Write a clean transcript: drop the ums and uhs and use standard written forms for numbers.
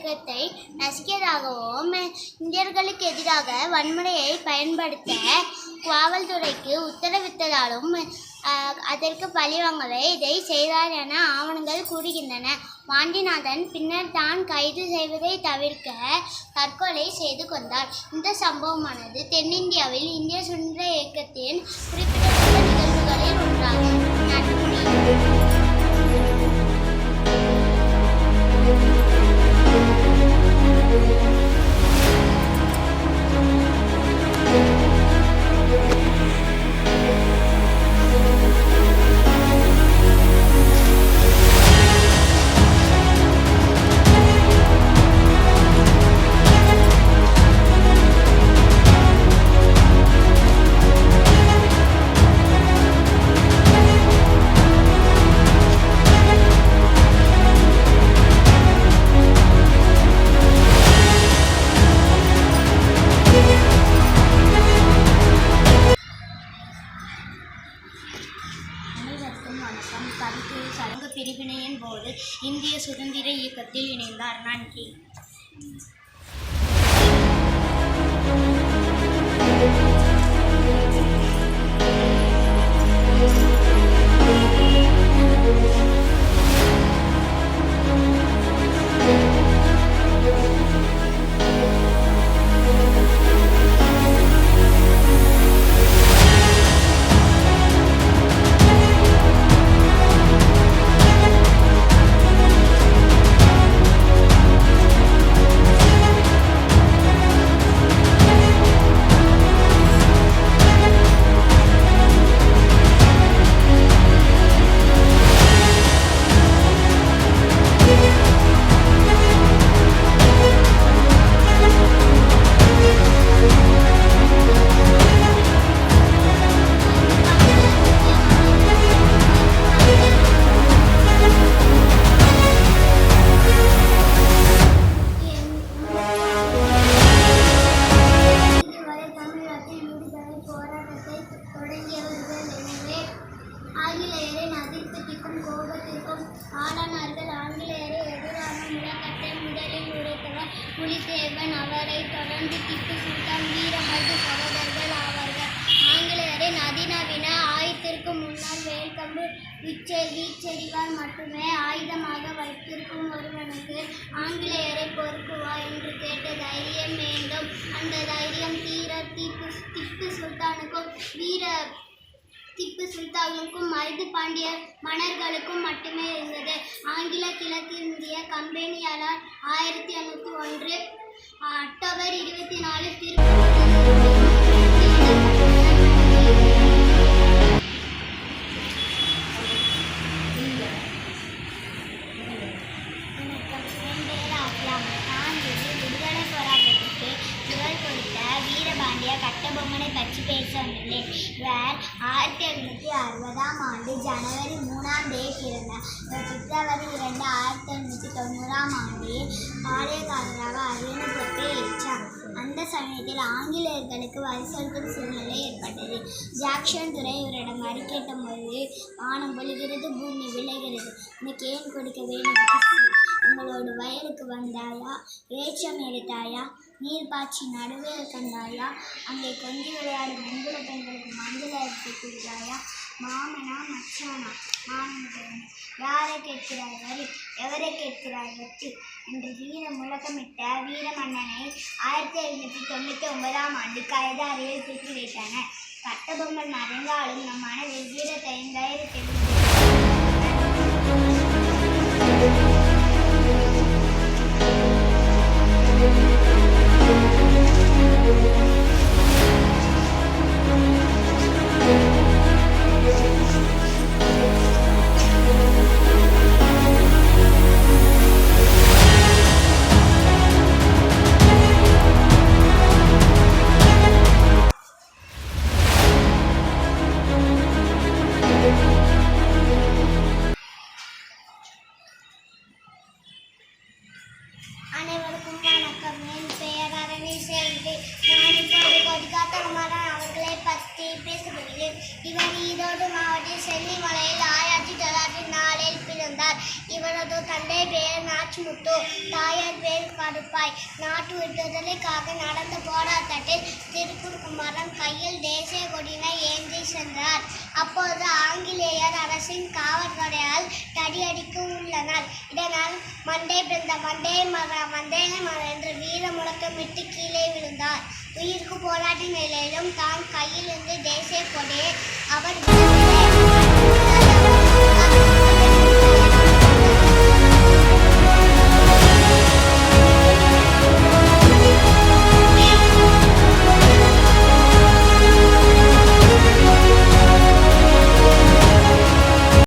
இயக்கத்தை நசுக்கியதாகவும் இந்தியர்களுக்கு எதிராக வன்முறையை பயன்படுத்த காவல்துறைக்கு உத்தரவிட்டதாலும் அதற்கு பழிவாங்கவே இதை செய்தார் என ஆவணங்கள் கூறுகின்றன. வாஞ்சிநாதன் பின்னர் தான் கைது செய்வதை தவிர்க்க தற்கொலை செய்து கொண்டார். இந்த சம்பவமானது தென்னிந்தியாவில் இந்திய சுதந்திர இயக்கத்தின் குறிப்பிடத்தக்க நிகழ்வுகளில் ஒன்றாகும். கருத்துரு சங்க பிரிவினையின் போது இந்திய சுதந்திர இயக்கத்தில் இணைந்தார். நன்றி. ஆங்கிலேயரின் அதிருப்திக்கும் கோபத்திற்கும் ஆளானார்கள். ஆங்கிலேயரை எதிரான முழக்கத்தை முதலில் உரைத்தவர் புலித்தேவன். அவரை தொடர்ந்து திப்பு சுல்தான், வீரமது சகோதரர்கள் ஆவார்கள். ஆங்கிலேயரின் அதிநவீன ஆயுதத்திற்கு முன்னால் வேல்கம்பு வீச்செறிவால் மட்டுமே ஆயுதமாக வைத்திருக்கும் ஒருவனுக்கு ஆங்கிலேயரை பொறுக்குவா என்று கேட்ட தைரியம் வேண்டும். அந்த தைரியம் தீர திப்பு சுல்தானுக்கும் மருது பாண்டிய மன்னர்களுக்கும் மட்டுமே இருந்தது. ஆங்கில கிழக்கிந்திய கம்பெனியால் 1801 அக்டோபர் 24 விடுதலை போராட்டத்திற்கு குரல் கொடுத்த வீரபாண்டிய கட்டபொம்மனை பற்றி பேச வந்துள்ளேன். இவர் 1760ஆம் ஆண்டு ஜனவரி 3ஆம் தேதி பிறந்தார். இவர் பிப்ரவரி 2, 1890ஆம் ஆண்டில் பாளையக்காரராக அரியணை பொறுப்பை ஏற்றார். அந்த சமயத்தில் ஆங்கிலேயர்களுக்கு வரி செலுத்தும் சூழ்நிலை ஏற்பட்டது. ஜாக்சன் துரை இவரிடம் வரி கேட்டபோது, வானம் பொழிகிறது, பூமி விளைகிறது, உனக்கு ஏன் கொடுக்க வேண்டும்? உங்களோட வயலுக்கு வந்தாயா? ஏற்றம் எடுத்தாயா? நீர் பாய்ச்சி நடுவேல் கண்டாயா? அங்கே கொஞ்சி விளையாடும் மங்குள பெண்களுக்கு மங்குள எடுத்து கொடுத்தாயா? மாமனா மச்சானா மாமன் யாரை கேட்கிறாய் வரி, எவரை கேட்கிறாய் வெற்றி என்று வீர முழக்கமிட்ட வீரமன்னனை 1799ஆம் ஆண்டு கைது அறையில் தூக்கி வைத்தனர். கட்டபொம்மன் மறைந்தாலும் நம் மனதில் வீரத்தை அனைவருக்கும் வணக்கம். என் பெயர் அரணி செல்வி. நான் இப்போது கொடிக்காத்தகுமாரன் அவர்களை பற்றி பேசுகிறேன். இவர் ஈரோடு மாவட்டம் செல்லிமலையில் 1904இல் பிறந்தார். இவரது தந்தை பேர் நாச்சிமுத்து, தாயார் பேர் கருப்பாய். நாட்டு விடுதலைக்காக நடந்த போராட்டத்தில் திருப்பூர் குமரன் கையில் தேசிய கொடியினை ஏந்தி சென்றார். அப்போது ஆங்கிலேயர் அரசின் காவல்துறையால் தடியடிக்க உள்ளனர். இதனால் மண்டே பிறந்த வந்தே மரம் என்று வீர முழக்கமிட்டு கீழே விழுந்தார். உயிருக்கு போராட்ட நிலையிலும் தான் கையில் இருந்து தேசிய கொடியை அவர் விடவில்லை.